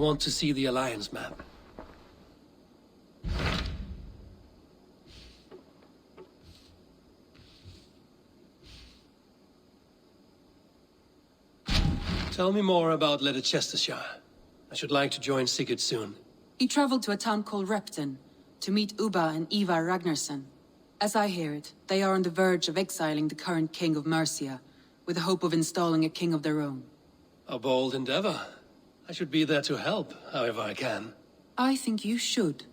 want to see the Alliance map. Tell me more about Ledecestrescire. I should like to join Sigurd soon. He traveled to a town called Repton to meet Ubba and Ivar Ragnarsson. As I hear it, they are on the verge of exiling the current king of Mercia, with the hope of installing a king of their own. A bold endeavor. I should be there to help, however I can. I think you should.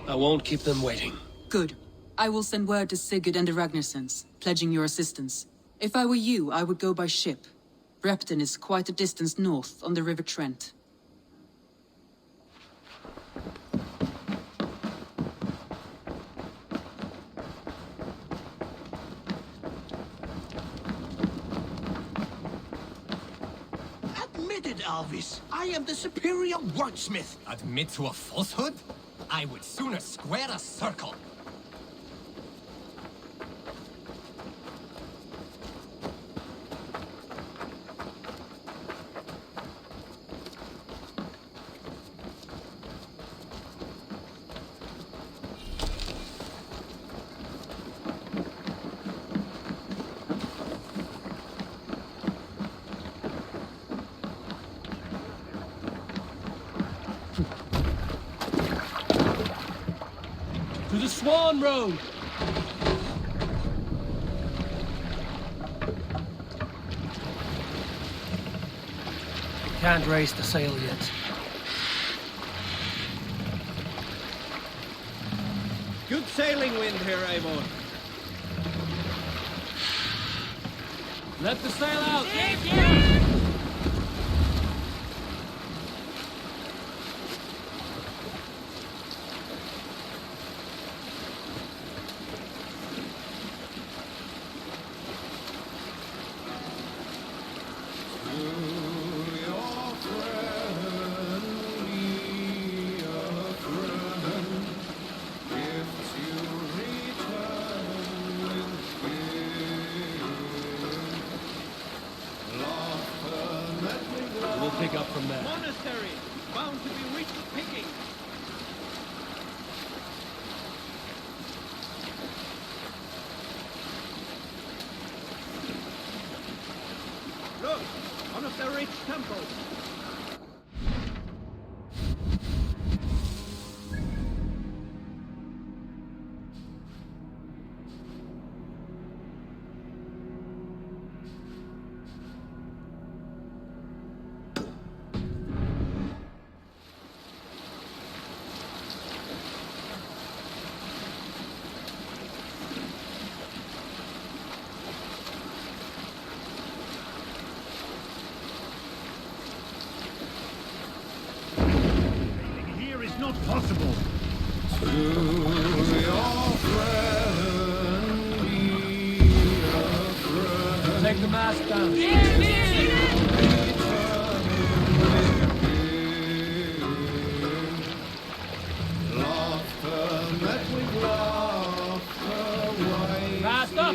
I won't keep them waiting. Good. I will send word to Sigurd and the Ragnarssons, pledging your assistance. If I were you, I would go by ship. Repton is quite a distance north on the River Trent. Admit it, Alvis. I am the superior wordsmith. Admit to a falsehood? I would sooner square a circle. To the Swan Road! Can't raise the sail yet. Good sailing wind here, Eivor. Let the sail out! We'll pick up from there. Monastery, bound to be rich with picking. Look, one of the rich temples. Not possible. Take the mast down. Mast up!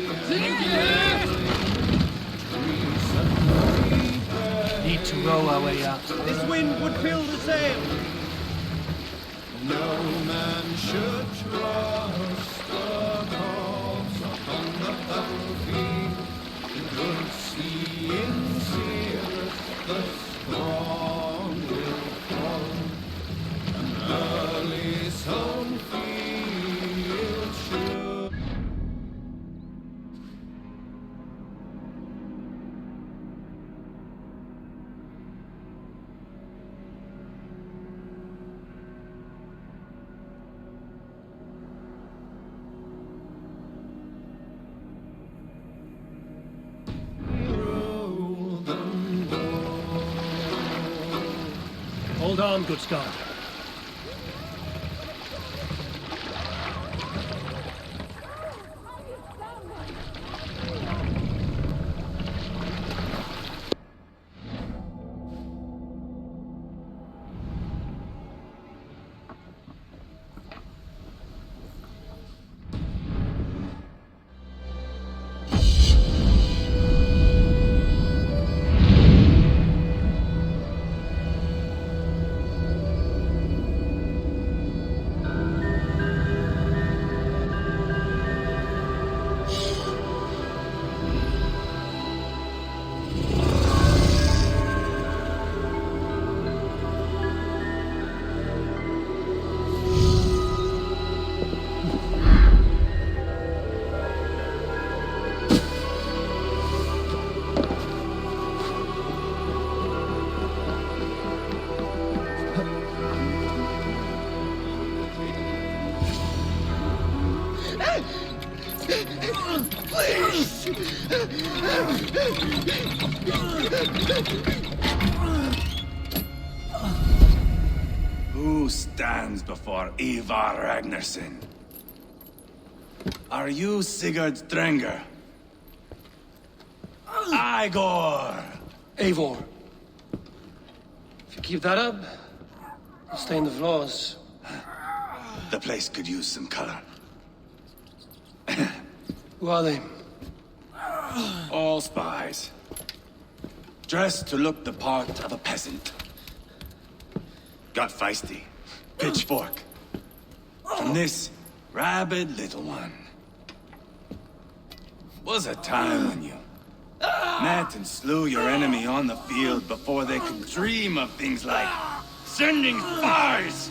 Need to row our way out. This wind would fill the sail. No man should trust the corpse upon the battlefield. Good sea in seas, the strong will fall. An early sown field should. Hold on, good Scott. Who stands before Ivar Ragnarsson? Are you Sigurd Drenger? Igor! Eivor. If you keep that up, you'll stain the floors. The place could use some color. Who are they? All spies. Dressed to look the part of a peasant. Got feisty. Pitchfork. From this rabid little one. Was a time when you met and slew your enemy on the field before they could dream of things like sending spies!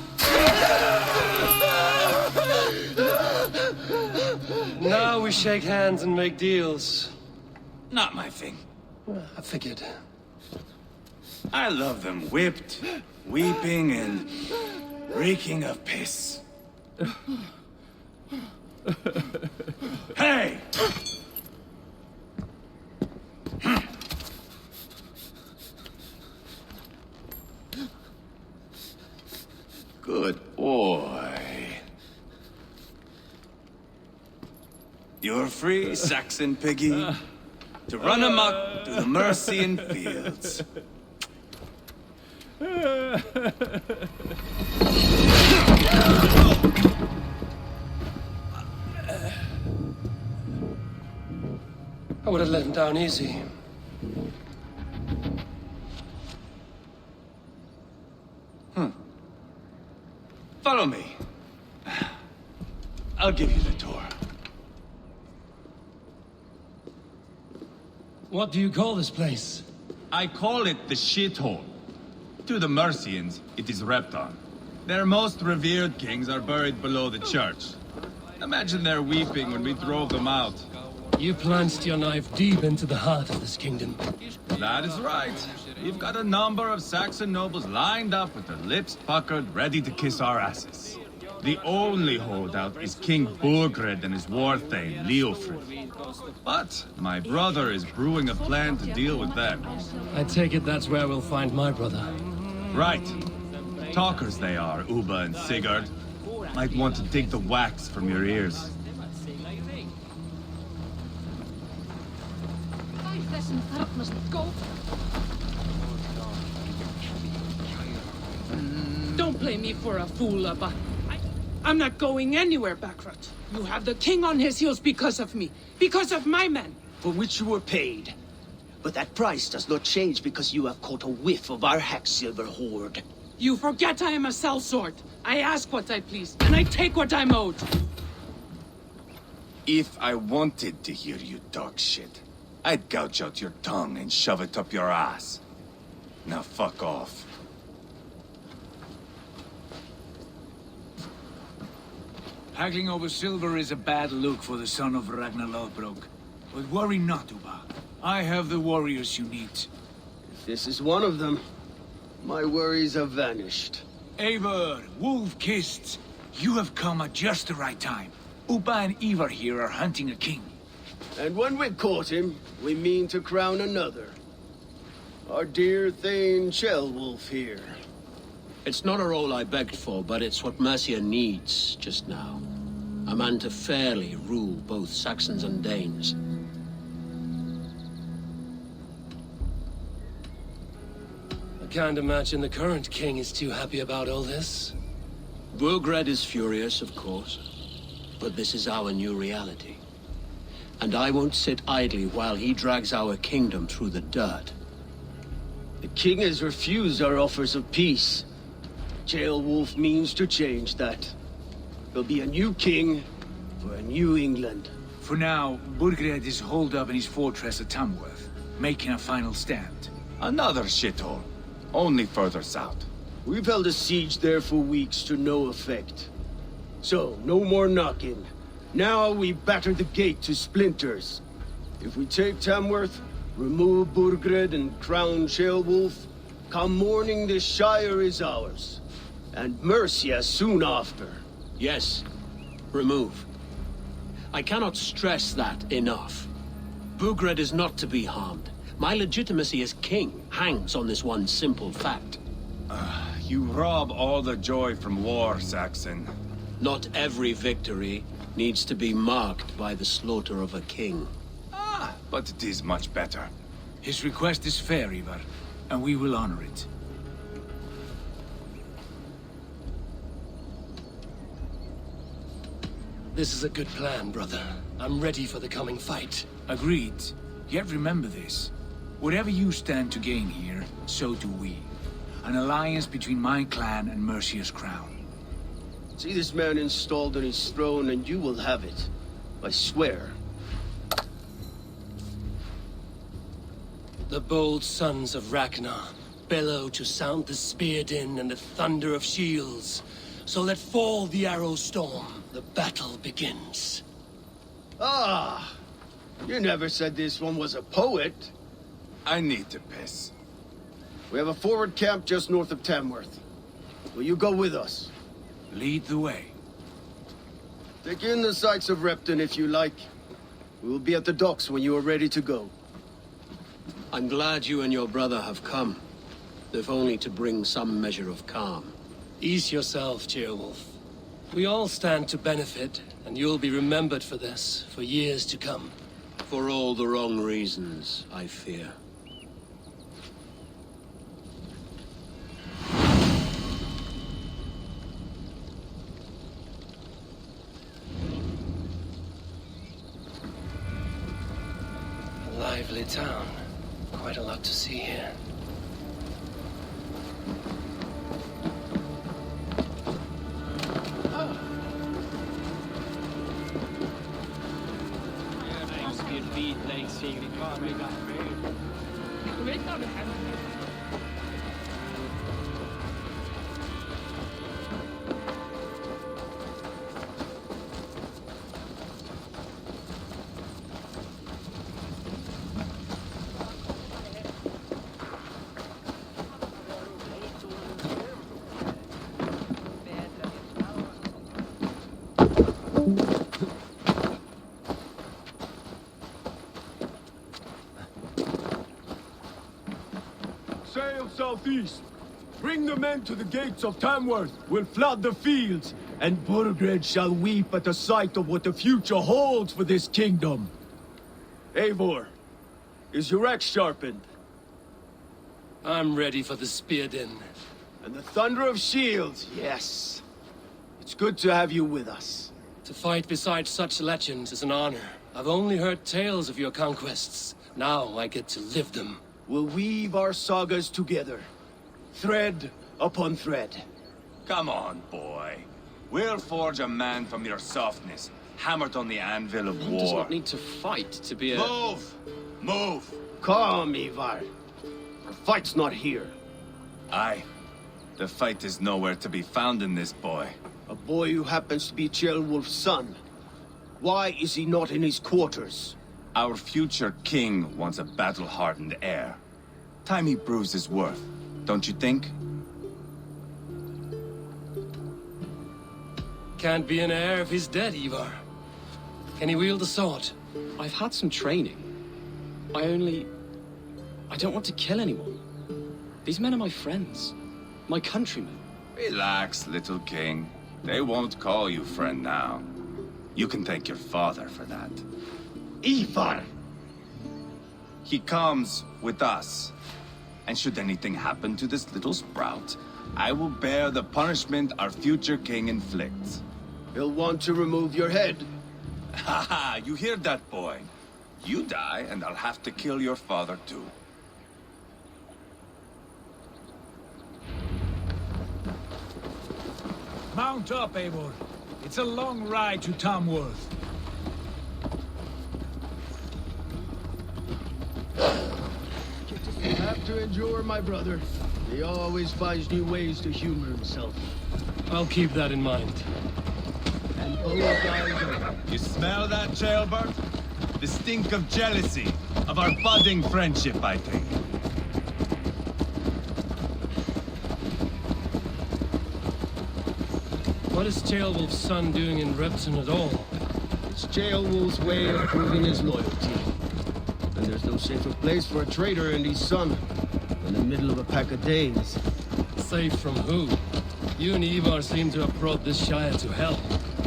Now we shake hands and make deals. Not my thing. I figured. I love them whipped, weeping, and reeking of piss. Hey! Good boy. You're free, Saxon piggy, to run amok through the Mercian fields. I would have let him down easy. Follow me. I'll give you the tour. What do you call this place? I call it the shithole. To the Mercians, it is Repton. Their most revered kings are buried below the church. Imagine their weeping when we drove them out. You plunged your knife deep into the heart of this kingdom. That is right. We've got a number of Saxon nobles lined up with their lips puckered, ready to kiss our asses. The only holdout is King Burgred and his war-thane, Leofrid. But my brother is brewing a plan to deal with them. I take it that's where we'll find my brother. Right. Talkers they are, Uba and Sigurd. Might want to dig the wax from your ears. Don't play me for a fool, Abba. I'm not going anywhere, Backrot. You have the king on his heels because of me. Because of my men. For which you were paid. But that price does not change because you have caught a whiff of our Hacksilver hoard. You forget I am a sellsword. I ask what I please, and I take what I'm owed. If I wanted to hear you talk shit, I'd gouge out your tongue and shove it up your ass. Now fuck off. Haggling over silver is a bad look for the son of Ragnar Lodbrok. But worry not, Uba. I have the warriors you need. If this is one of them, my worries have vanished. Eivor, Wolf-Kissed, you have come at just the right time. Uba and Ivar here are hunting a king. And when we caught him, we mean to crown another. Our dear Thane Ceolwulf here. It's not a role I begged for, but it's what Mercia needs just now. A man to fairly rule both Saxons and Danes. I can't imagine the current king is too happy about all this. Burgred is furious, of course. But this is our new reality. And I won't sit idly while he drags our kingdom through the dirt. The king has refused our offers of peace. Ceolwulf means to change that. There'll be a new king for a new England. For now, Burgred is holed up in his fortress at Tamworth, making a final stand. Another shithole. Only further south. We've held a siege there for weeks to no effect. So, no more knocking. Now we batter the gate to splinters. If we take Tamworth, remove Burgred and crown Ceolwulf, come morning the Shire is ours. And Mercia soon after. Yes, remove. I cannot stress that enough. Burgred is not to be harmed, My legitimacy as king hangs on this one simple fact. You rob all the joy from war, Saxon. Not every victory needs to be marked by the slaughter of a king. But it is much better. His request is fair, Ivar, and we will honor it. This is a good plan, brother. I'm ready for the coming fight. Agreed. Yet remember this. Whatever you stand to gain here, so do we. An alliance between my clan and Mercia's crown. See this man installed on his throne and you will have it. I swear. The bold sons of Ragnar bellow to sound the spear din and the thunder of shields. So let fall the arrow storm. The battle begins. Ah! You never said this one was a poet. I need to piss. We have a forward camp just north of Tamworth. Will you go with us? Lead the way. Take in the sights of Repton if you like. We will be at the docks when you are ready to go. I'm glad you and your brother have come, if only to bring some measure of calm. Ease yourself, Ceolwulf. We all stand to benefit, and you'll be remembered for this, for years to come. For all the wrong reasons, I fear. A lively town. Quite a lot to see here. Sail southeast. Bring the men to the gates of Tamworth. We'll flood the fields, and Burgred shall weep at the sight of what the future holds for this kingdom. Eivor, is your axe sharpened? I'm ready for the spear din. And the thunder of shields, yes. It's good to have you with us. To fight beside such legends is an honor. I've only heard tales of your conquests. Now I get to live them. We'll weave our sagas together. Thread upon thread. Come on, boy. We'll forge a man from your softness, hammered on the anvil of One war. does not need to fight to be a... Move! Move! Calm, Ivar. The fight's not here. Aye. The fight is nowhere to be found in this boy. A boy who happens to be Ceolwulf's son. Why is he not in his quarters? Our future king wants a battle-hardened heir. Time he proves his worth, don't you think? Can't be an heir if he's dead, Ivar. Can he wield a sword? I've had some training. I don't want to kill anyone. These men are my friends. My countrymen. Relax, little king. They won't call you friend now. You can thank your father for that. Ivar! He comes with us. And should anything happen to this little sprout, I will bear the punishment our future king inflicts. He'll want to remove your head. Haha, you hear that, boy? You die, and I'll have to kill your father, too. Mount up, Eivor. It's a long ride to Tamworth. You have to endure, my brother. He always finds new ways to humor himself. I'll keep that in mind. And both guys You smell that, Jailbird? The stink of jealousy, of our budding friendship, I think. What is Ceolwulf's son doing in Repton at all? It's Ceolwulf's way of proving his loyalty. And there's no safer place for a traitor and his son in the middle of a pack of Danes. Safe from who? You and Ivar seem to have brought this Shire to hell.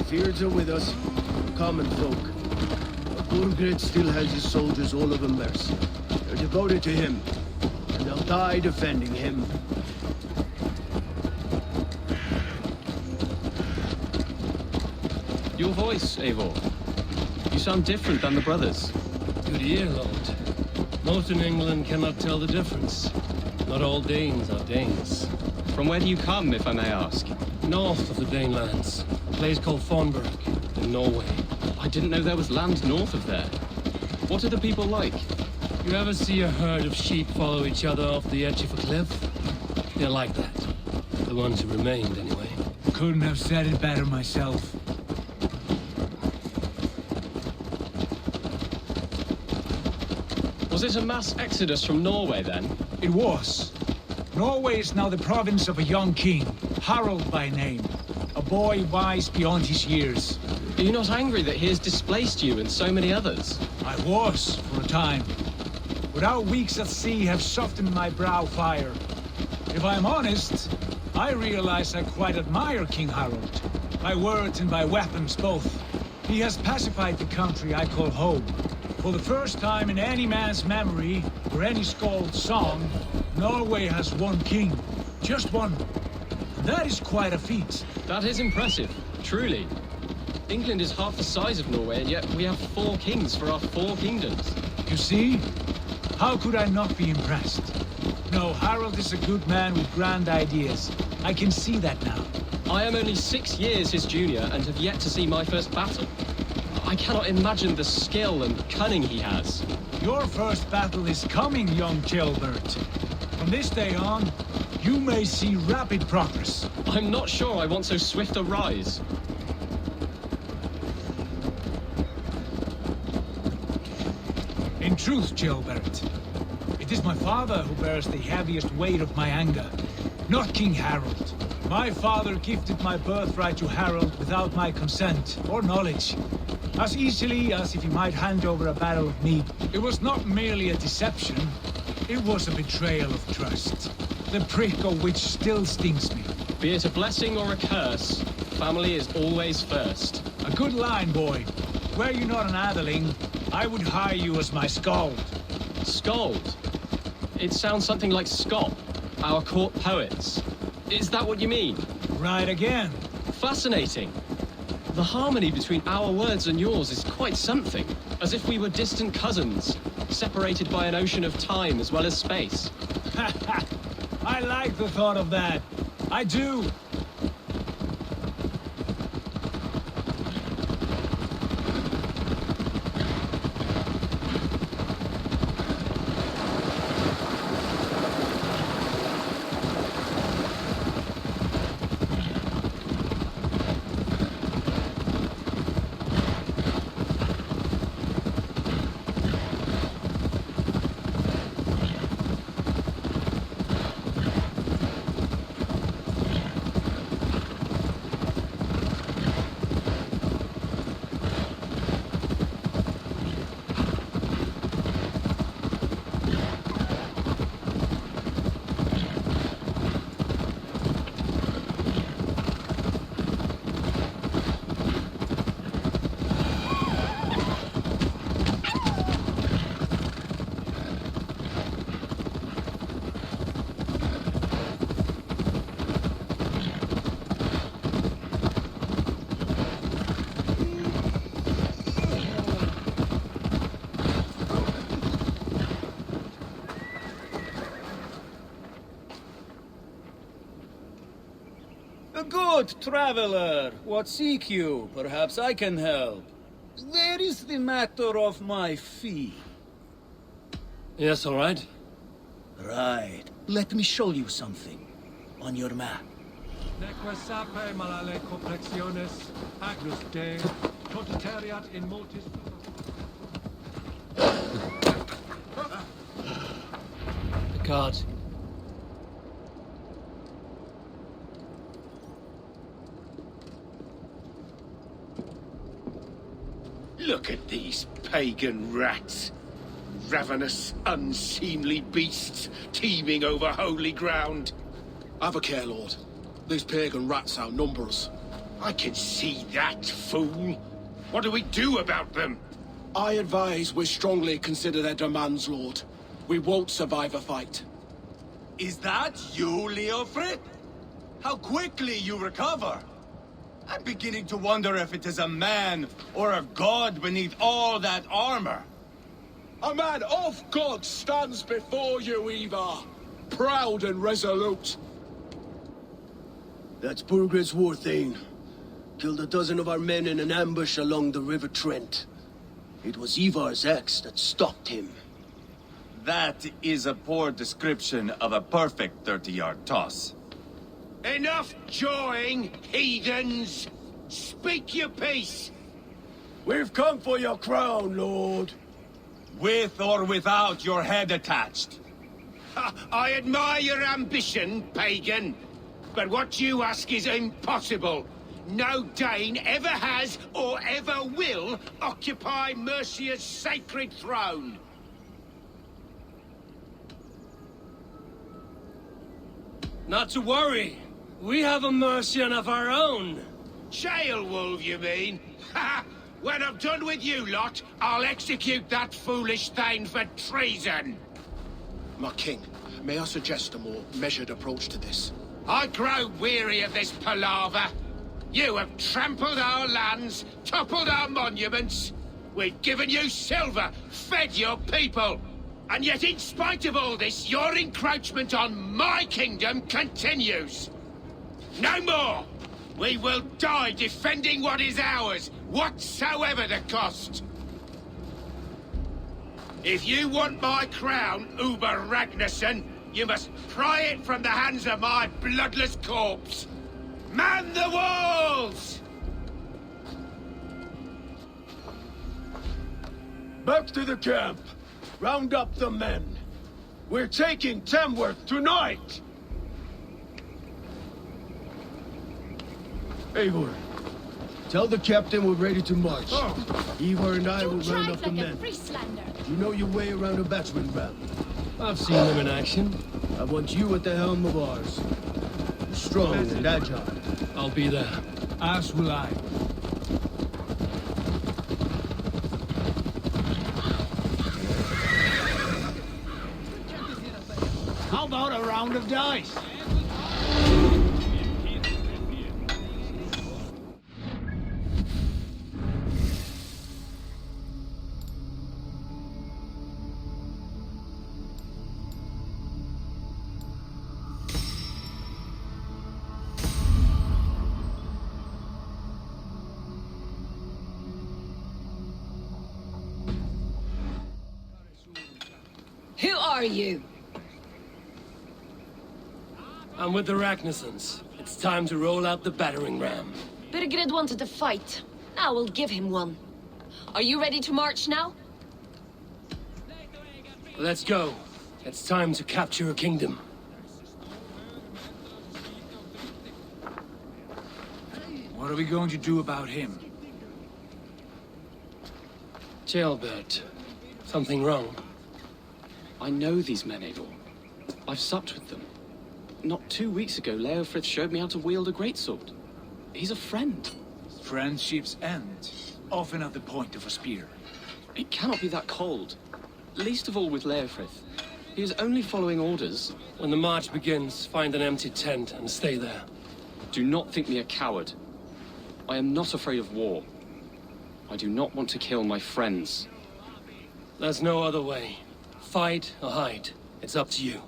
Fears are with us, common folk. But Burgred still has his soldiers all over Mercia. They're devoted to him, and they'll die defending him. Your voice, Eivor. You sound different than the brothers. Good ear, Lord. Most in England cannot tell the difference. Not all Danes are Danes. From where do you come, if I may ask? North of the Danelands. A place called Thornburg, in Norway. I didn't know there was land north of there. What are the people like? You ever see a herd of sheep follow each other off the edge of a cliff? They're like that. The ones who remained, anyway. Couldn't have said it better myself. Was it a mass exodus from Norway, then? It was. Norway is now the province of a young king, Harald by name. A boy wise beyond his years. Are you not angry that he has displaced you and so many others? I was, for a time. But our weeks at sea have softened my brow fire. If I'm honest, I realize I quite admire King Harald. By words and by weapons both. He has pacified the country I call home. For the first time in any man's memory, or any skald's song, Norway has one king. Just one. And that is quite a feat. That is impressive, truly. England is half the size of Norway, and yet we have 4 kings for our 4 kingdoms. You see? How could I not be impressed? No, Harald is a good man with grand ideas. I can see that now. I am only 6 years his junior and have yet to see my first battle. I cannot imagine the skill and cunning he has. Your first battle is coming, young Gilbert. From this day on, you may see rapid progress. I'm not sure I want so swift a rise. In truth, Gilbert, it is my father who bears the heaviest weight of my anger, not King Harald. My father gifted my birthright to Harald without my consent or knowledge. As easily as if he might hand over a barrel of mead. It was not merely a deception, it was a betrayal of trust. The prick of which still stings me. Be it a blessing or a curse, family is always first. A good line, boy. Were you not an atheling, I would hire you as my skald. Skald? It sounds something like Scott, our court poets. Is that what you mean? Right again. Fascinating. The harmony between our words and yours is quite something. As if we were distant cousins, separated by an ocean of time as well as space. I like the thought of that. I do. Good traveler, what seek you? Perhaps I can help. There is the matter of my fee. Yes, all right. Right. Let me show you something. On your map. Neque sape malale complexiones, agnus Dei, totiteriat in mortis... The card. Look at these pagan rats. ravenous, unseemly beasts teeming over holy ground. Have a care, Lord. These pagan rats outnumber us. I can see that, fool. What do we do about them? I advise we strongly consider their demands, Lord. We won't survive a fight. Is that you, Leofrid? How quickly you recover! I'm beginning to wonder if it is a man or a god beneath all that armor. A man of God stands before you, Ivar. Proud and resolute. That's Burgred's war thane. Killed a dozen of our men in an ambush along the River Trent. It was Ivar's axe that stopped him. That is a poor description of a perfect 30-yard toss. Enough jawing, heathens! Speak your piece! We've come for your crown, Lord. With or without your head attached. I admire your ambition, pagan. But what you ask is impossible. No Dane ever has or ever will occupy Mercia's sacred throne. Not to worry. We have a Mercian of our own. Jailwolf, you mean? Ha! When I'm done with you lot, I'll execute that foolish thing for treason. My king, may I suggest a more measured approach to this? I grow weary of this palaver. You have trampled our lands, toppled our monuments. We've given you silver, fed your people. And yet, in spite of all this, your encroachment on my kingdom continues. No more! We will die defending what is ours, whatsoever the cost. If you want my crown, Uber Ragnarsson, you must pry it from the hands of my bloodless corpse. Man the walls! Back to the camp. Round up the men. We're taking Tamworth tonight! Eivor, tell the captain we're ready to march. Eivor and I will round up the men. You know your way around a batsman ram. I've seen them in action. I want you at the helm of ours. Strong and agile. I'll be there. As will I. How about a round of dice? Who are you? I'm with the Ragnarsons. It's time to roll out the battering ram. Burgred wanted to fight. Now we'll give him one. Are you ready to march now? Let's go. It's time to capture a kingdom. What are we going to do about him? Jailbert. Something wrong? I know these men, Eivor. I've supped with them. Not 2 weeks ago, Leofrith showed me how to wield a greatsword. He's a friend. Friendships end, often at the point of a spear. It cannot be that cold. Least of all with Leofrith. He is only following orders. When the march begins, find an empty tent and stay there. Do not think me a coward. I am not afraid of war. I do not want to kill my friends. There's no other way. Fight or hide. It's up to you.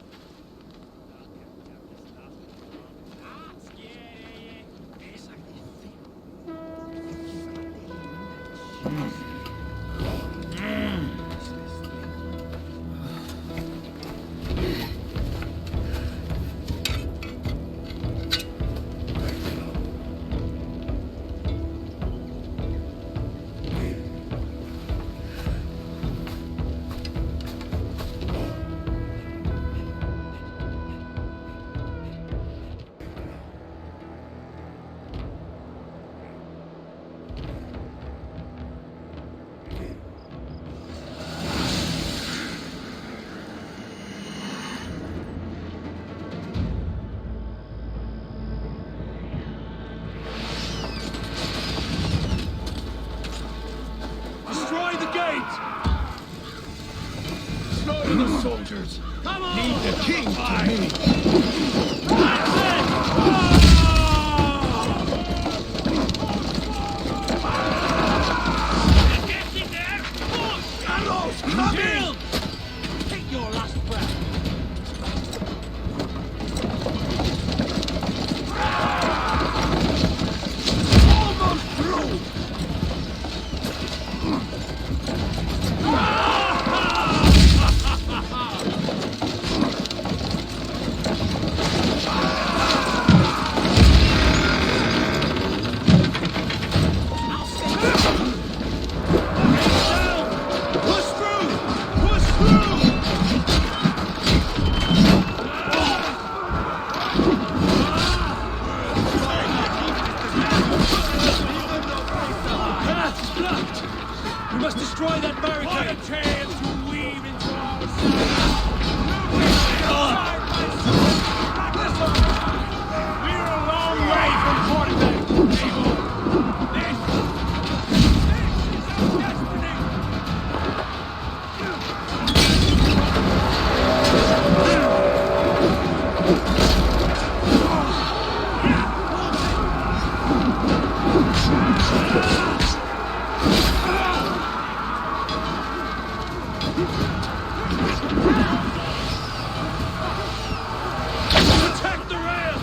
soldiers. Lead the king to me. Arrows coming! Take your last breath. Almost through! We must destroy that barricade! What a chance to weave into our side! We're a long way from Portland, Abel! This is our destiny! Attack the rail!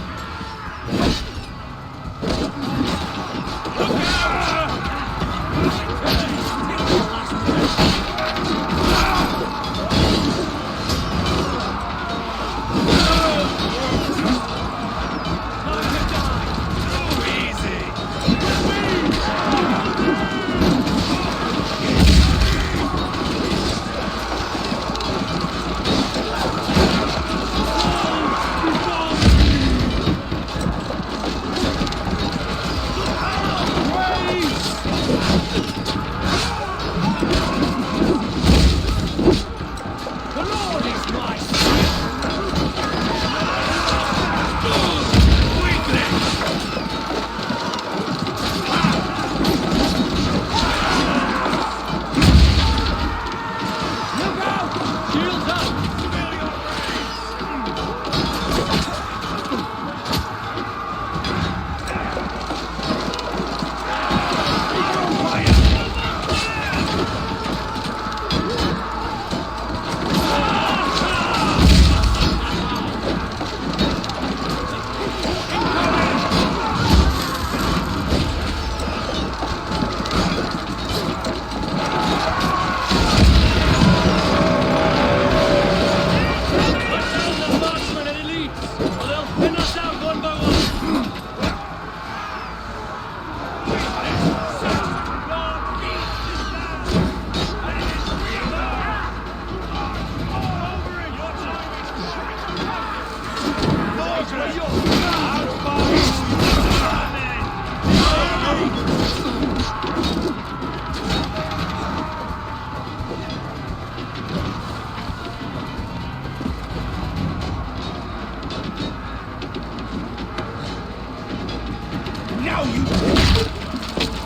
Now you...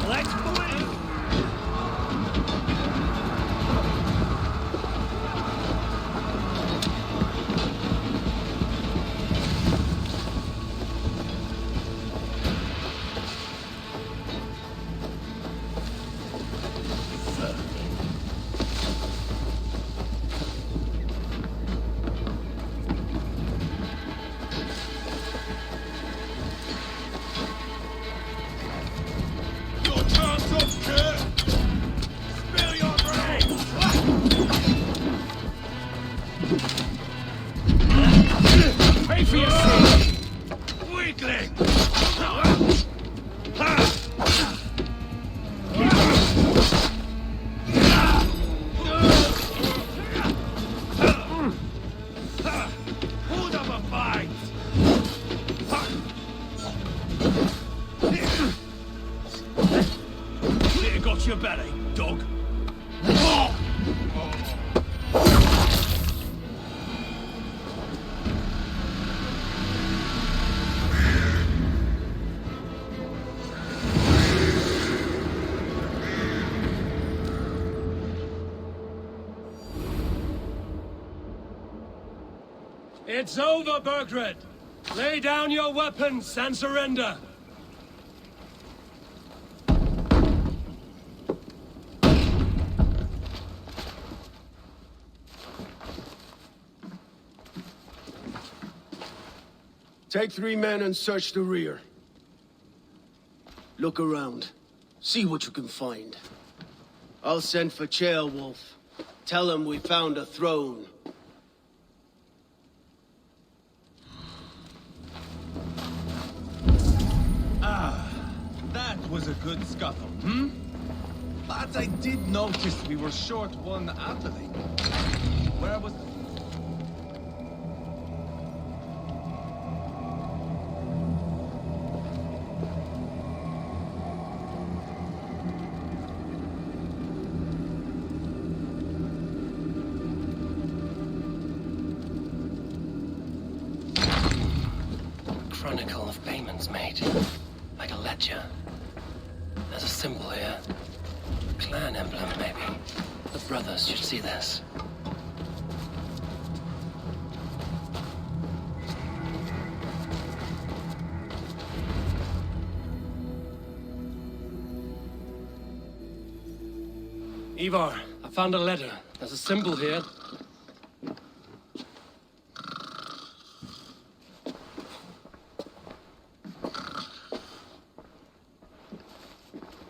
Let's move it! Pay for your sin! Weakling! Hold up a fight! Here got your belly, dog. It's over, Burgred! Lay down your weapons and surrender! Take 3 men and search the rear. Look around. See what you can find. I'll send for Ceolwulf. Tell him we found a throne. That was a good scuffle, hmm? But I did notice we were short one athelling. Where was the... Chronicle of payments made. Like a ledger. There's a symbol here. Clan emblem, maybe. The brothers should see this. Ivar, I found a letter. There's a symbol here.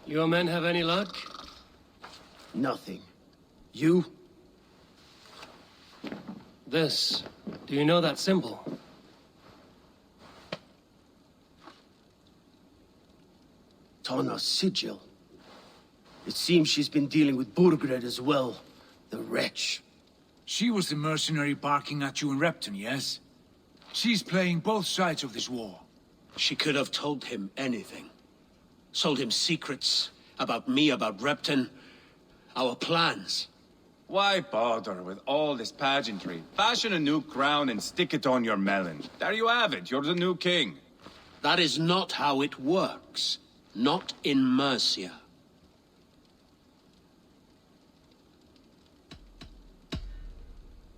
Your men have any luck? Nothing. You? This. Do you know that symbol? Tanna's sigil. It seems she's been dealing with Burgred as well. The wretch. She was the mercenary barking at you in Repton, yes? She's playing both sides of this war. She could have told him anything. Sold him secrets about me, about Repton, our plans. Why bother with all this pageantry? Fashion a new crown and stick it on your melon. There you have it, you're the new king. That is not how it works. Not in Mercia.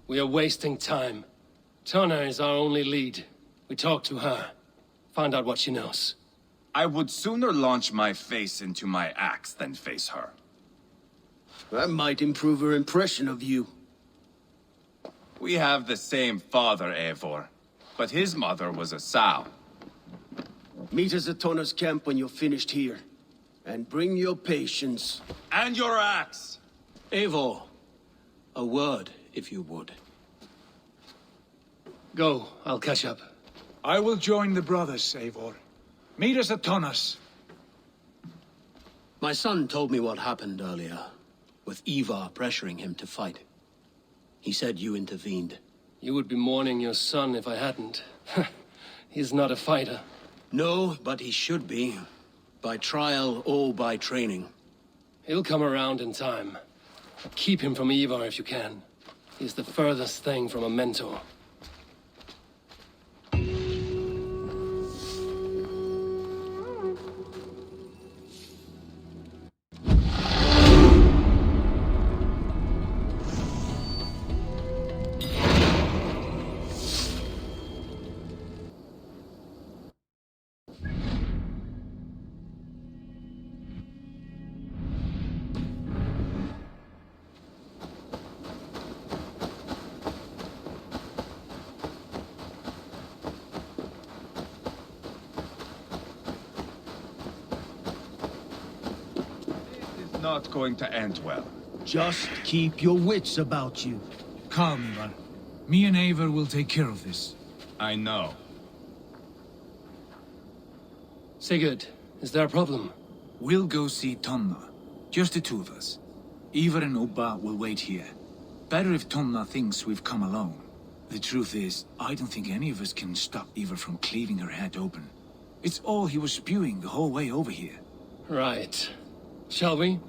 We are wasting time. Tanna is our only lead. We talk to her. Find out what she knows. I would sooner launch my face into my axe than face her. That might improve her impression of you. We have the same father, Eivor, but his mother was a sow. Meet us at Tanna's camp when you're finished here. And bring your patience. And your axe! Eivor, a word, if you would. Go, I'll catch up. I will join the brothers, Eivor. Meet us at Tanna's. My son told me what happened earlier, with Ivar pressuring him to fight. He said you intervened. You would be mourning your son if I hadn't. He's not a fighter. No, but he should be. By trial or by training. He'll come around in time. Keep him from Ivar if you can. He's the furthest thing from a mentor. Not going to end well. Just keep your wits about you. Calm, Ivar. Me and Eivor will take care of this. I know. Sigurd, is there a problem? We'll go see Tanna. Just the two of us. Ivar and Ubba will wait here. Better if Tanna thinks we've come alone. The truth is, I don't think any of us can stop Ivar from cleaving her head open. It's all he was spewing the whole way over here. Right. Shall we?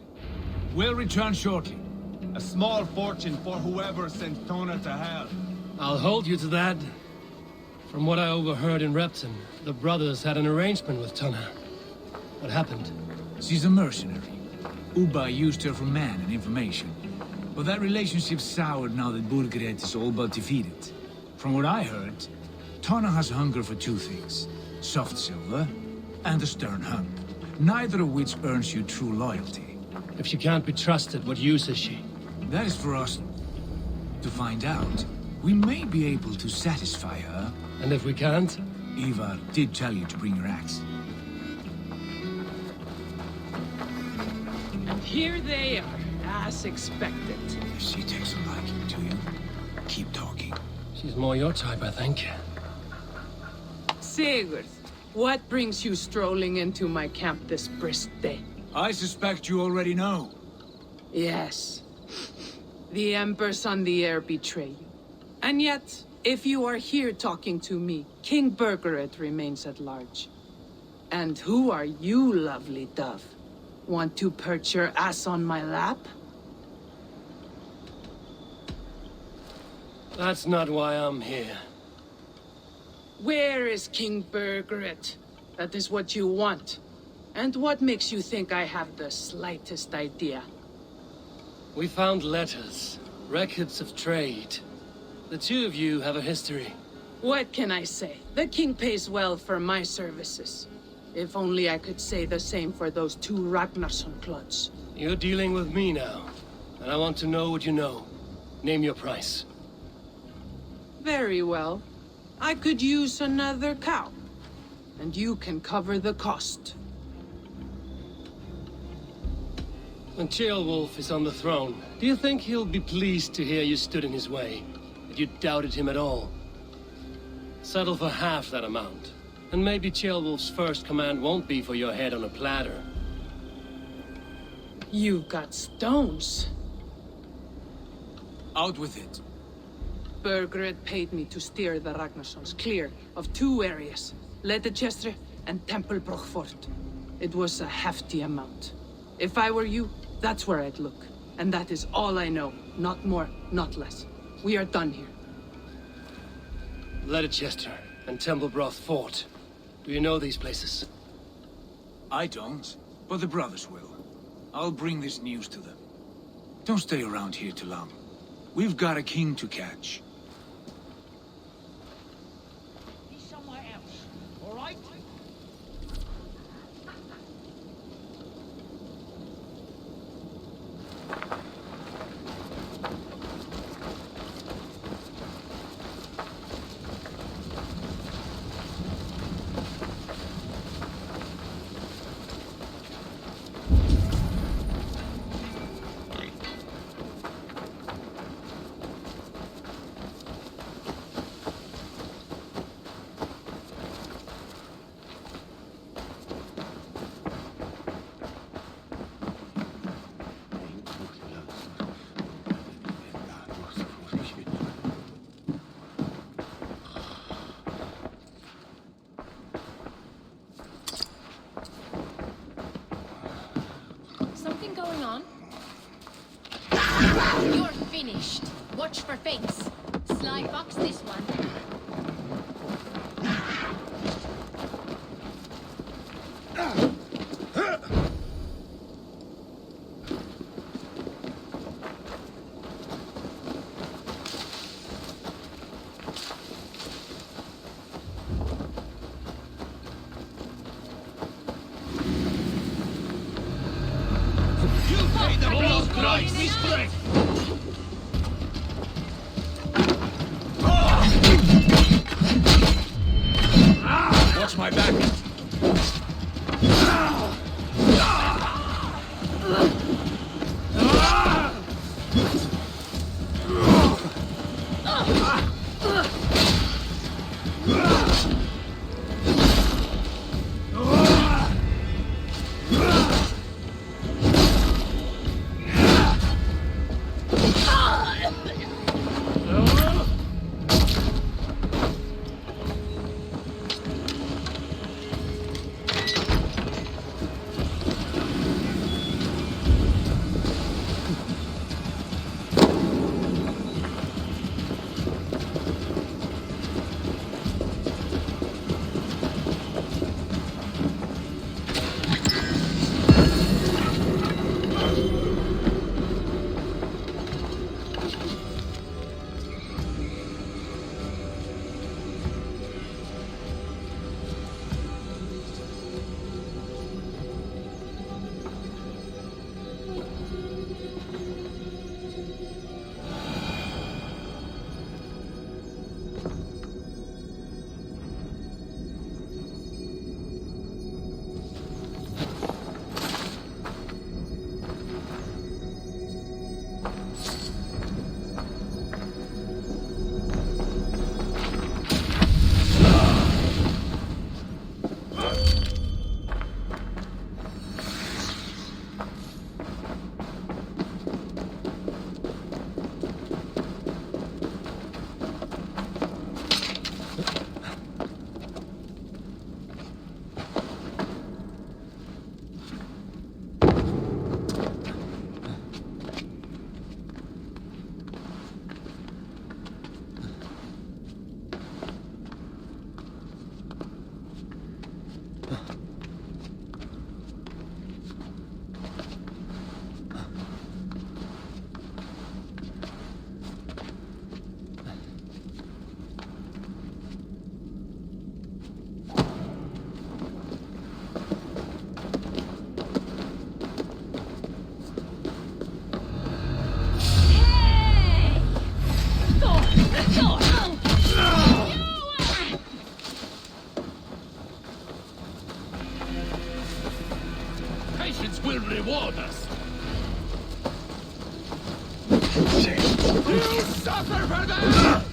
We'll return shortly. A small fortune for whoever sent Tanna to hell. I'll hold you to that. From what I overheard in Repton, the brothers had an arrangement with Tanna. What happened? She's a mercenary. Ubba used her for man and information. But that relationship soured now that Burgred is all but defeated. From what I heard, Tana has hunger for two things. Soft silver and a stern hump. Neither of which earns you true loyalty. If she can't be trusted, what use is she? That is for us to find out. We may be able to satisfy her. And if we can't? Ivar did tell you to bring your axe. And here they are, as expected. If she takes a liking to you, keep talking. She's more your type, I think. Sigurd, what brings you strolling into my camp this brisk day? I suspect you already know. Yes. The Emperor's on the air betray you. And yet, if you are here talking to me, King Bergeret remains at large. And who are you, lovely dove? Want to perch your ass on my lap? That's not why I'm here. Where is King Bergeret? That is what you want. And what makes you think I have the slightest idea? We found letters, records of trade. The two of you have a history. What can I say? The king pays well for my services. If only I could say the same for those two Ragnarsson clods. You're dealing with me now, and I want to know what you know. Name your price. Very well. I could use another cow. And you can cover the cost. When Ceolwulf is on the throne, do you think he'll be pleased to hear you stood in his way? That you doubted him at all? Settle for half that amount. And maybe Ceolwulf's first command won't be for your head on a platter. You've got stones. Out with it. Bergeret paid me to steer the Ragnarssons clear of two areas, Ledecestrescire and Tempelbroch Fort. It was a hefty amount. If I were you, that's where I'd look. And that is all I know. Not more, not less. We are done here. Ledecestrescire and Tempelbroch Fort. Do you know these places? I don't, but the brothers will. I'll bring this news to them. Don't stay around here too long. We've got a king to catch. Be somewhere else, all right? Something going on? You're finished. Watch for fates. Sly fox this one. Watch my back. will reward us. You suffer for that!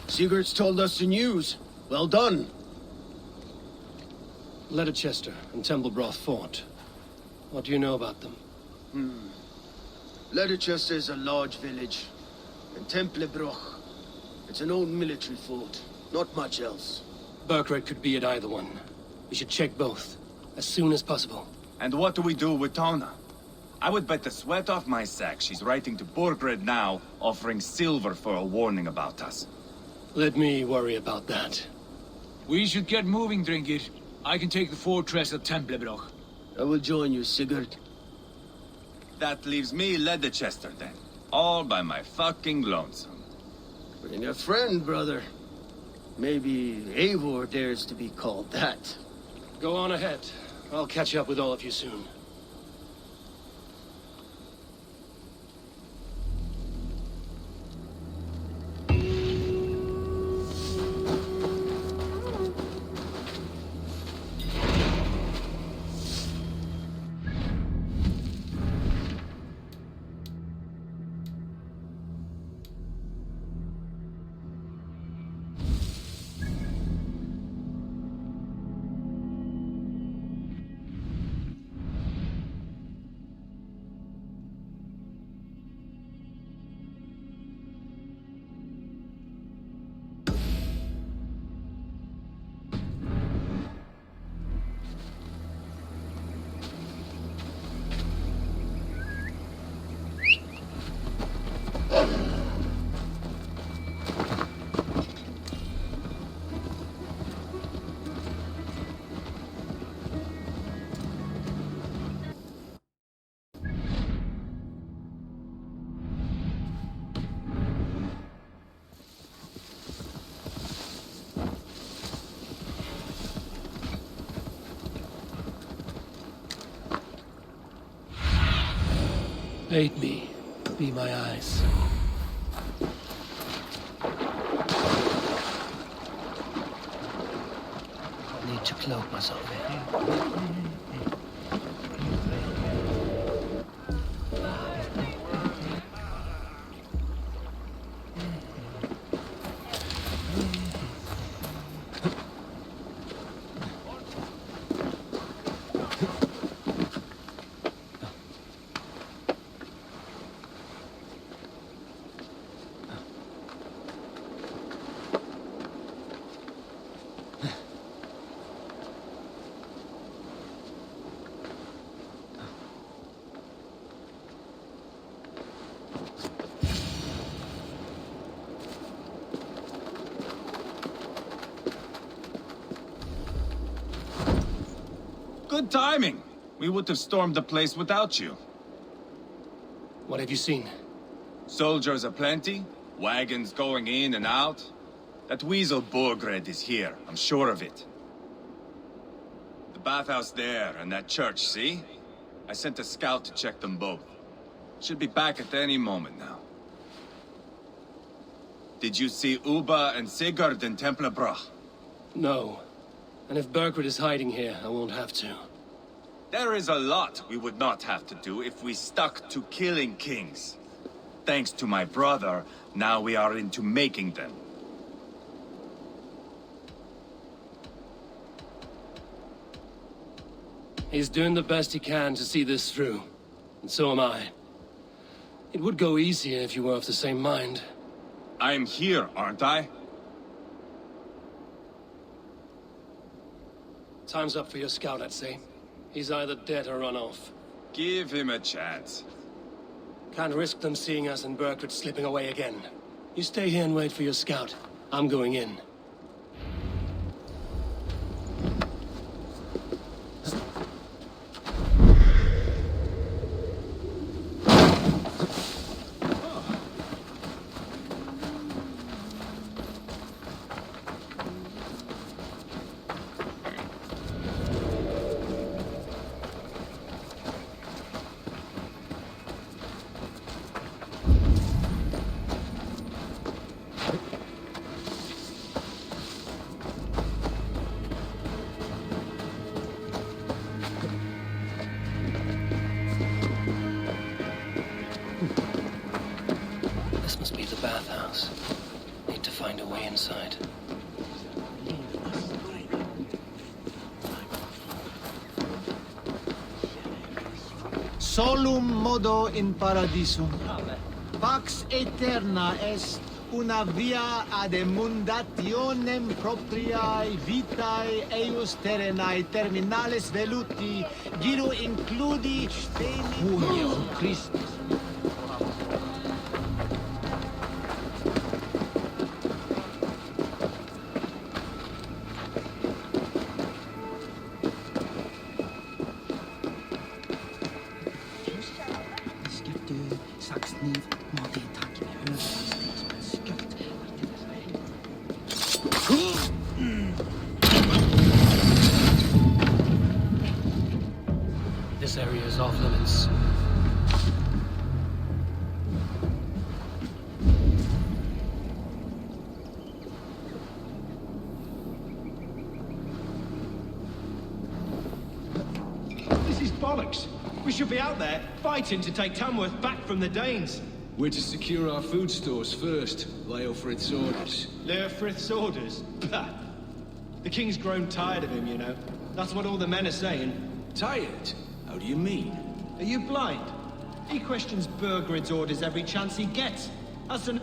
Sigurd's told us the news. Well done. Ledecester and Templebroth fought. What do you know about them? Ledecester is a large village. And Templebroch, it's an old military fort. Not much else. Burkred could be at either one. We should check both, as soon as possible. And what do we do with Tona? I would bet the sweat off my sack she's writing to Burgred now, offering silver for a warning about us. Let me worry about that. We should get moving, Drinkit. I can take the fortress of Templebroch. I will join you, Sigurd. That leaves me Ledecester then. All by my fucking lonesome. Bring a friend, brother. Maybe Eivor dares to be called that. Go on ahead. I'll catch up with all of you soon. Aid me. Be my eyes. I need to cloak myself in. Good timing. We would have stormed the place without you. What have you seen? Soldiers aplenty, wagons going in and out. That weasel Burgred is here, I'm sure of it. The bathhouse there and that church, see? I sent a scout to check them both. Should be back at any moment now. Did you see Uba and Sigurd in Templebroch? No. And if Burkred is hiding here, I won't have to. There is a lot we would not have to do if we stuck to killing kings. Thanks to my brother, now we are into making them. He's doing the best he can to see this through. And so am I. It would go easier if you were of the same mind. I'm here, aren't I? Time's up for your scout, I'd say. He's either dead or run off. Give him a chance. Can't risk them seeing us and Burkhardt slipping away again. You stay here and wait for your scout. I'm going in. This must be the bathhouse. Need to find a way inside. Solum modo in paradisum. Pax aeterna est una via ad emundationem propriae vitae eius terrenae terminales veluti, giro includi Unio Christus. This area is off limits. This is bollocks. We should be out there, fighting to take Tamworth back from the Danes. We're to secure our food stores first. Leofrith's orders. Leofrith's orders? Bah. The king's grown tired of him, you know. That's what all the men are saying. Tired? How do you mean? Are you blind? He questions Burgred's orders every chance he gets. That's an...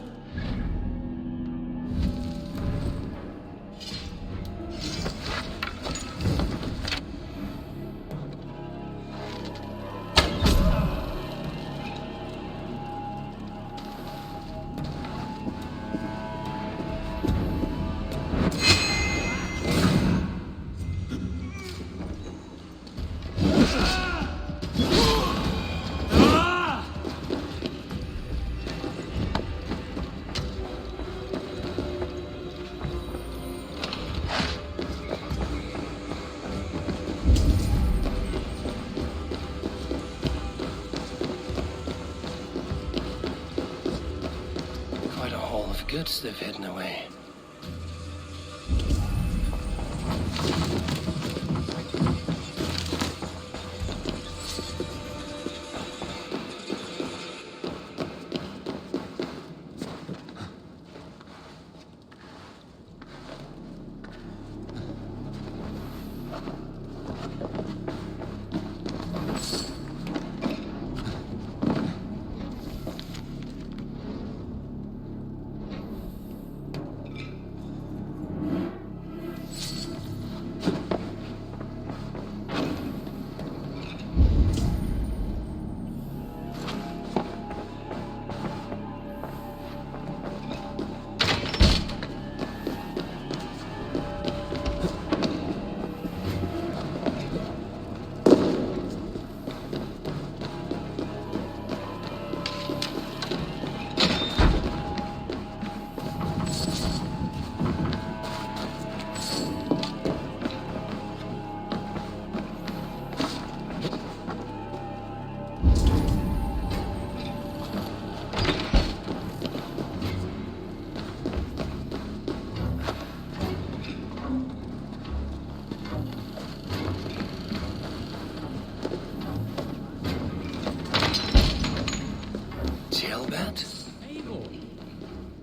Quite a haul of goods they've hidden away.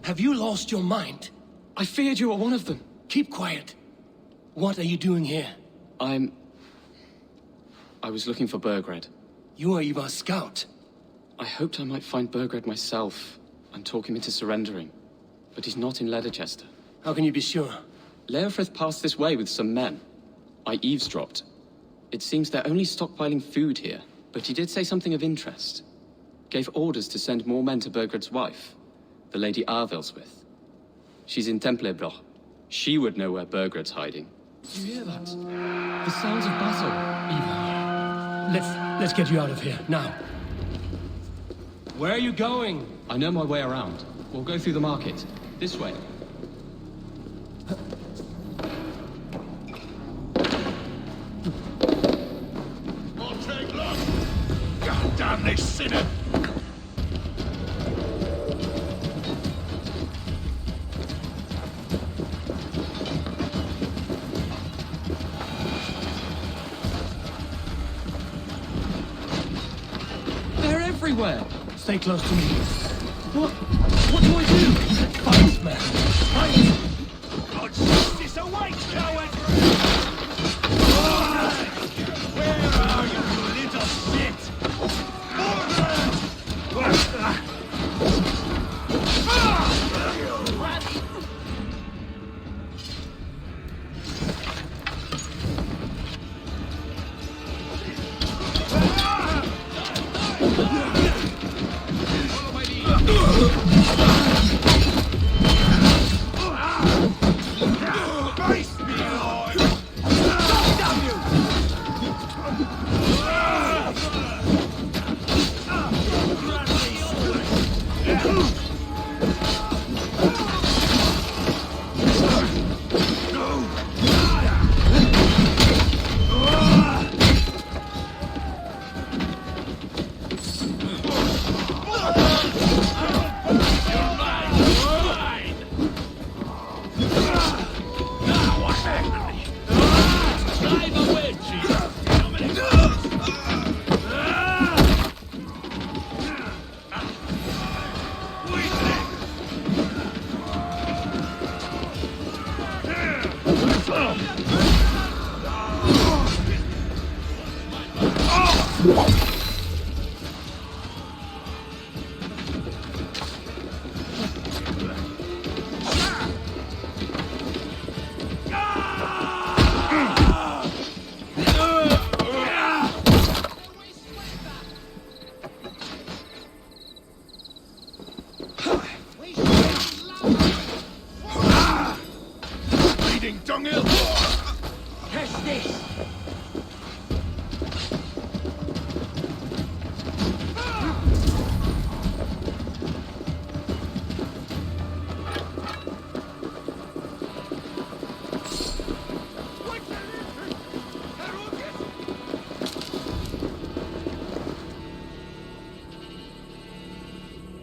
Have you lost your mind? I feared you were one of them. Keep quiet. What are you doing here? I was looking for Burgred. You are Ivar's scout. I hoped I might find Burgred myself and talk him into surrendering. but he's not in Ledecester. How can you be sure? Leofrith passed this way with some men. I eavesdropped. It seems they're only stockpiling food here, but he did say something of interest. Gave orders to send more men to Burgred's wife, the Lady Arvelswith. She's in Templebroch. She would know where Burgred's hiding. Do you hear that? The sounds of battle. Ivar, let's get you out of here, now. Where are you going? I know my way around. We'll go through the market. This way. Won't take long. God damn this sinner! They're everywhere! Stay close to me. What do I do? Fight, man. Fight! God's justice awaits, coward! Where are you, you little shit?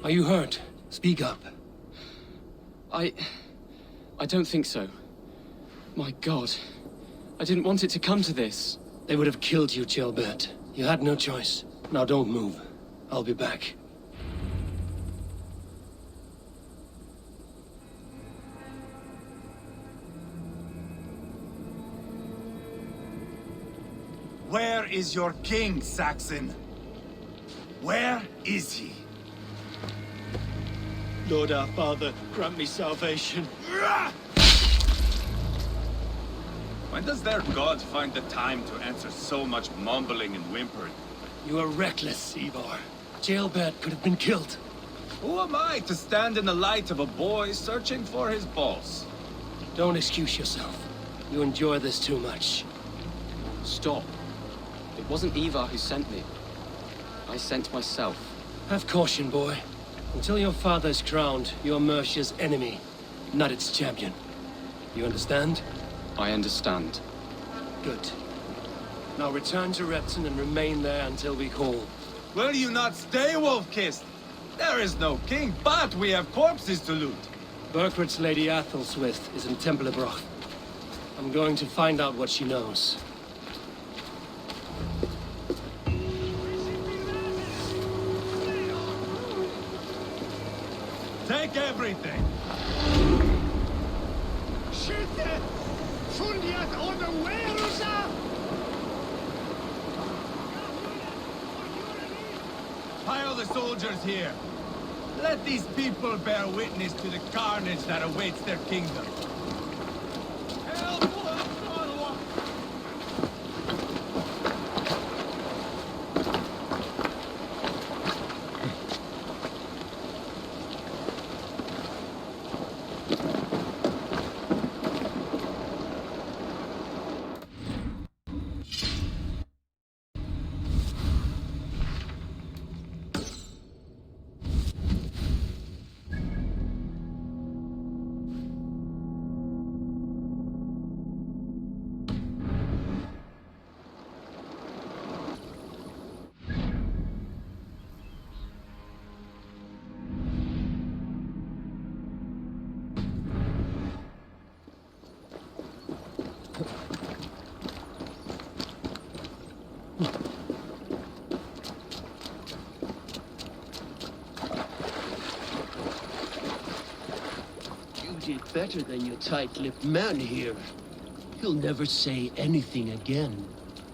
Are you hurt? Speak up. I don't think so. My God. I didn't want it to come to this. They would have killed you, Gilbert. You had no choice. Now don't move. I'll be back. Where is your king, Saxon? Where is he? Lord our Father, grant me salvation. When does their god find the time to answer so much mumbling and whimpering? You are reckless, Ivar. Jailbird could have been killed. Who am I to stand in the light of a boy searching for his boss? Don't excuse yourself. You enjoy this too much. Stop. It wasn't Ivar who sent me. I sent myself. Have caution, boy. Until your father's crowned, you're Mercia's enemy, not its champion. You understand? I understand. Good. Now return to Repton and remain there until we call. Will you not stay, Wolf-Kissed? There is no king, but we have corpses to loot. Burgred's Lady Arvelswith is in Templebroch. I'm going to find out what she knows. Take everything. Skytte! Fundiat unaware, Pile the soldiers here. Let these people bear witness to the carnage that awaits their kingdom. You did better than your tight-lipped man here. He'll never say anything again.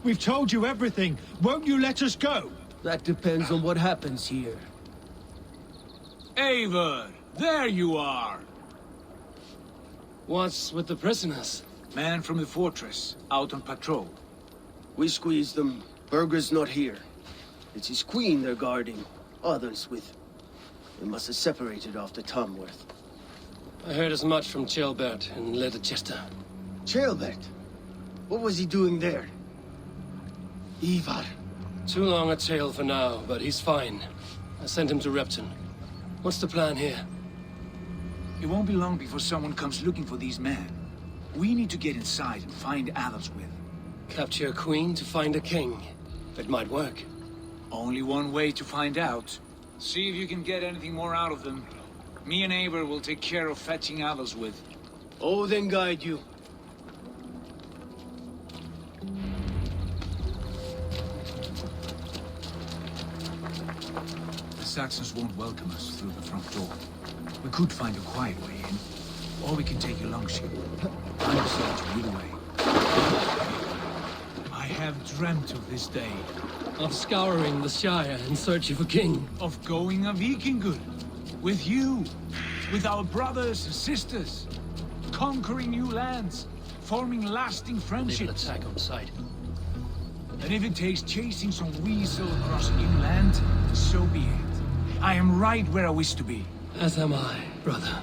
We've told you everything. Won't you let us go? That depends on what happens here. Eivor, there you are! What's with the prisoners? Man from the fortress, out on patrol. We squeezed them. Berger's not here. It's his queen they're guarding. Others with... They must have separated after Tamworth. I heard as much from Ceolbert in Ledecestre. Ceolbert? What was he doing there? Ivar. Too long a tale for now, but he's fine. I sent him to Repton. What's the plan here? It won't be long before someone comes looking for these men. We need to get inside and find Adelswith. Capture a queen to find a king. It might work. Only one way to find out. See if you can get anything more out of them. Me and Eivor will take care of fetching Adelswith. Odin guide you. The Saxons won't welcome us through the front door. We could find a quiet way in, or we can take a longship. I'm deciding either way. I have dreamt of this day. Of scouring the Shire in search of a king. Of going a Vikingur. With you. With our brothers and sisters. Conquering new lands. Forming lasting friendships. Attack on sight. And if it takes chasing some weasel across a new land, so be it. I am right where I wish to be. As am I, brother.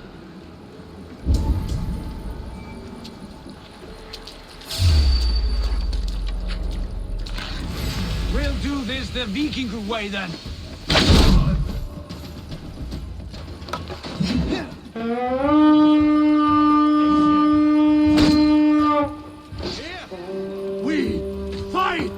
We'll do this the Vikingur way then. We fight!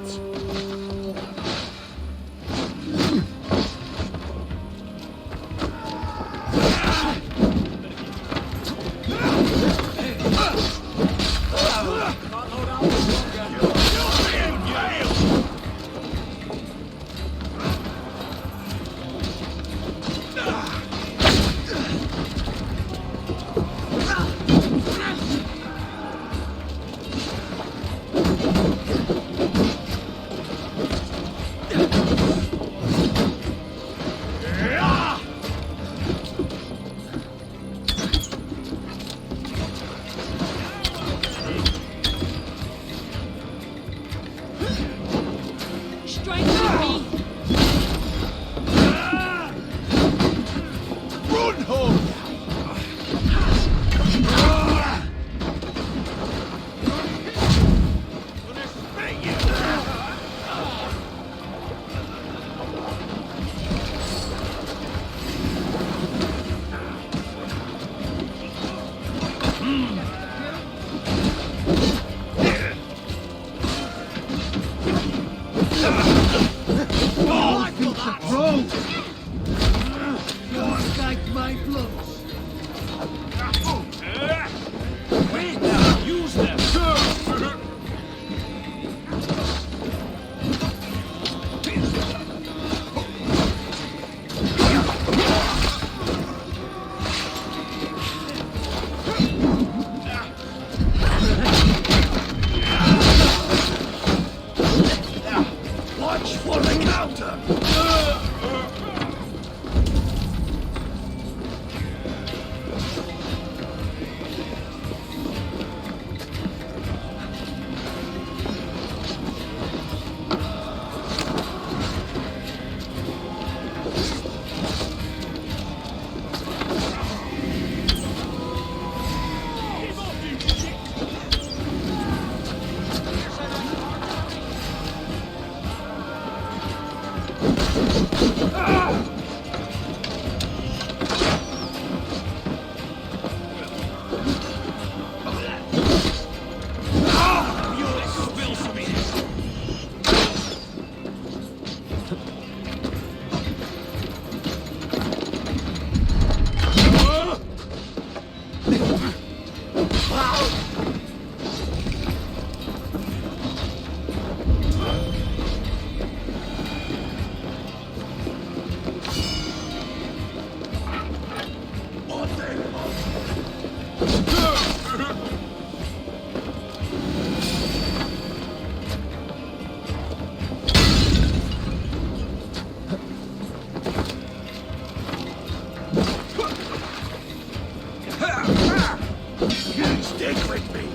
Stick with me.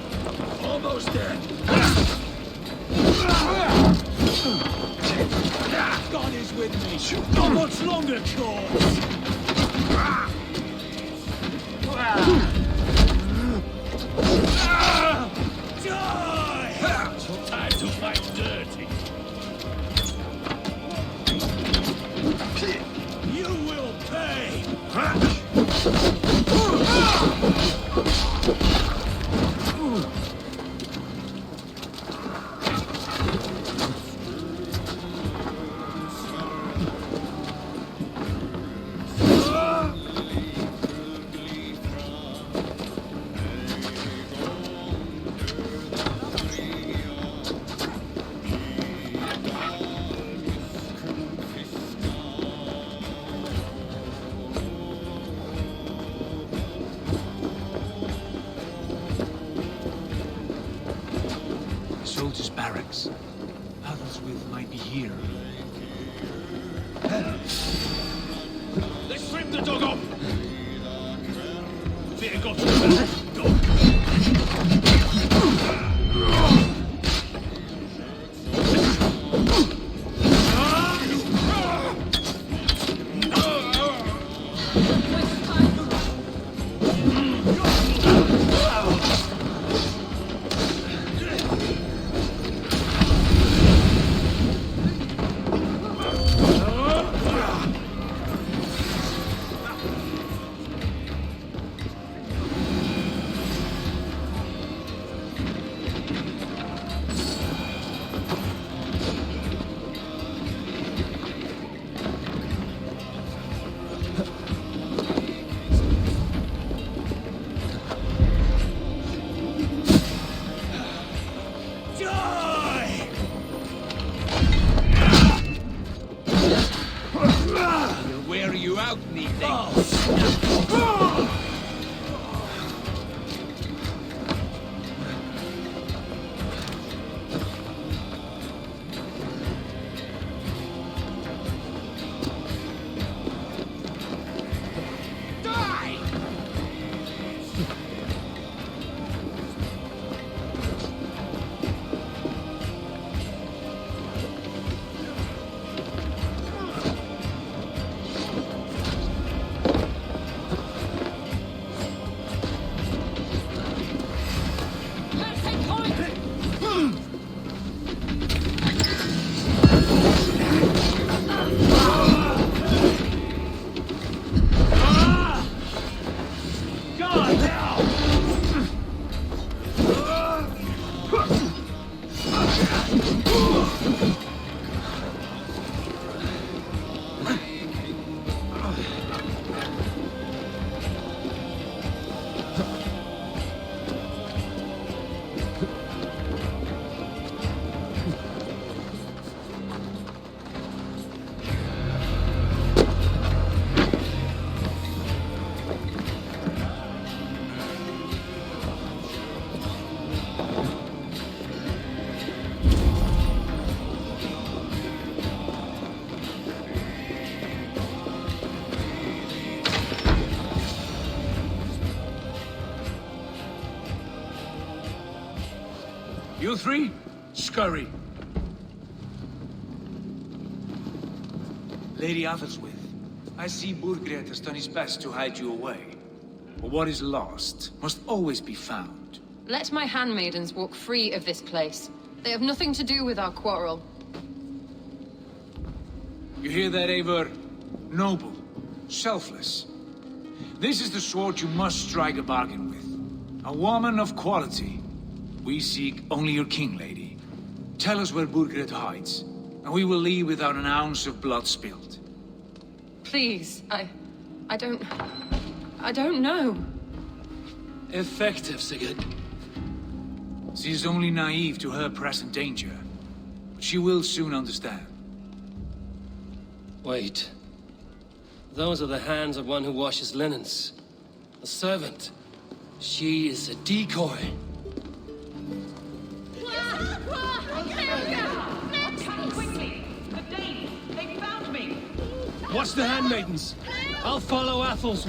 Almost dead. God is with me. Not much longer, Claws. Die! Time to fight dirty. You will pay. Soldiers' barracks. Adelswith might be here. Let's strip the dog off! Fear got you, dog. Wear you out, methinks. You three, scurry. Lady Athelstwith, I see Burgred has done his best to hide you away. But what is lost must always be found. Let my handmaidens walk free of this place. They have nothing to do with our quarrel. You hear that, Eivor? Noble. Selfless. This is the sword you must strike a bargain with. A woman of quality. We seek only your king, lady. Tell us where Burgred hides, and we will leave without an ounce of blood spilled. Please, I don't know. Effective, Sigurd. She is only naive to her present danger. But she will soon understand. Wait. Those are the hands of one who washes linens. A servant. She is a decoy. Quickly! The Danes! They found me! Watch the handmaidens. I'll follow Athel's.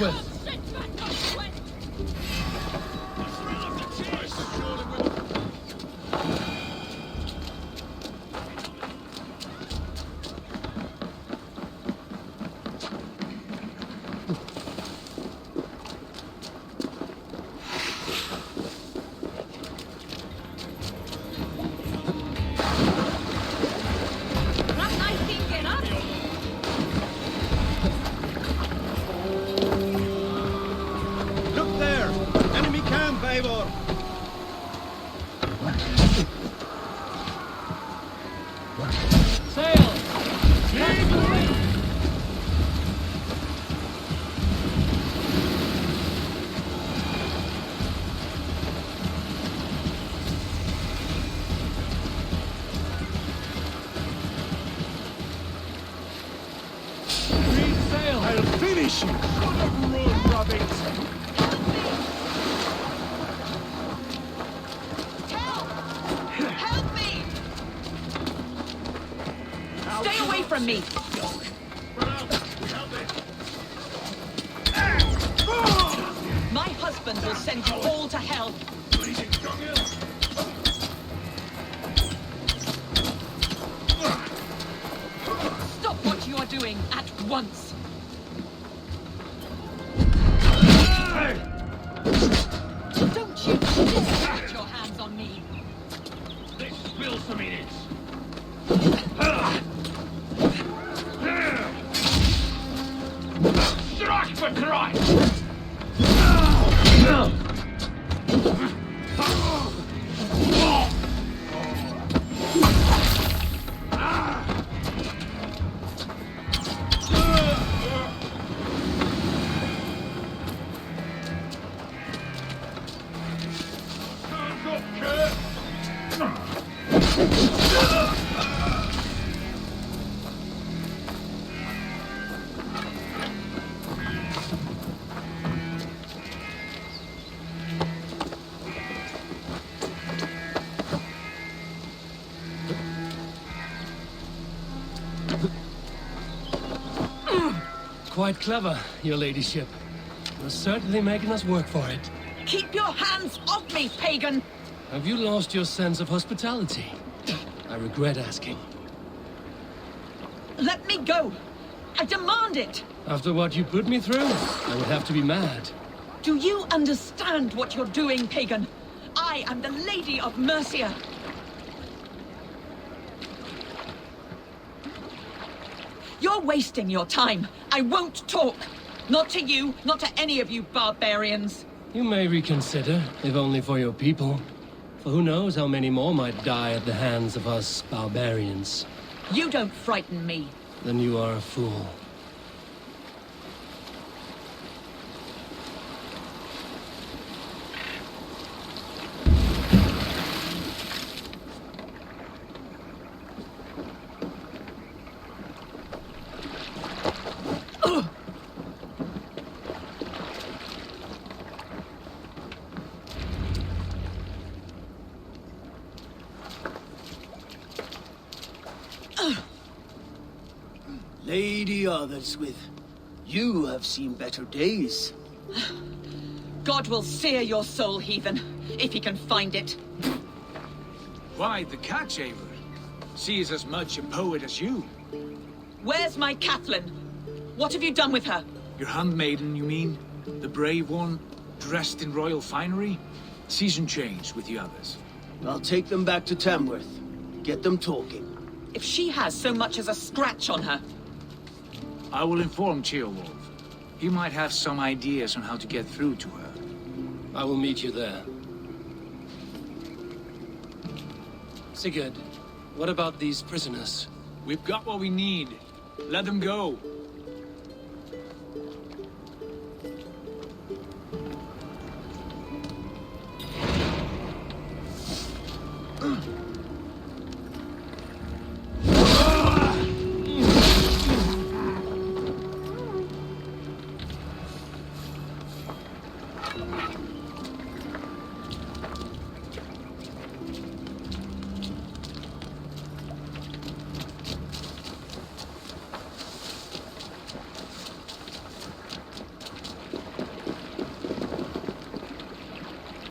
Look there! Enemy camp, Eivor! I'll finish you! Son of Run, Rabbit! Help me! Stay away from me! My husband will send you all to hell! Stop what you are doing at once! Don't you dare put your hands on me! Let's spill some minutes. Strike for Christ! Quite clever, your ladyship. You're certainly making us work for it. Keep your hands off me, pagan! Have you lost your sense of hospitality? I regret asking. Let me go! I demand it! After what you put me through, I would have to be mad. Do you understand what you're doing, pagan? I am the Lady of Mercia. You're wasting your time. I won't talk. Not to you, not to any of you barbarians. You may reconsider, if only for your people. For who knows how many more might die at the hands of us barbarians. You don't frighten me. Then you are a fool. Lady Otherswith, you have seen better days. God will sear your soul, heathen, if he can find it. Why the catch, Eivor? She is as much a poet as you. Where's my Catherine? What have you done with her? Your handmaiden, you mean? The brave one, dressed in royal finery? Season change with the others. I'll take them back to Tamworth. Get them talking. If she has so much as a scratch on her, I will inform Ceolwulf. He might have some ideas on how to get through to her. I will meet you there. Sigurd, what about these prisoners? We've got what we need. Let them go.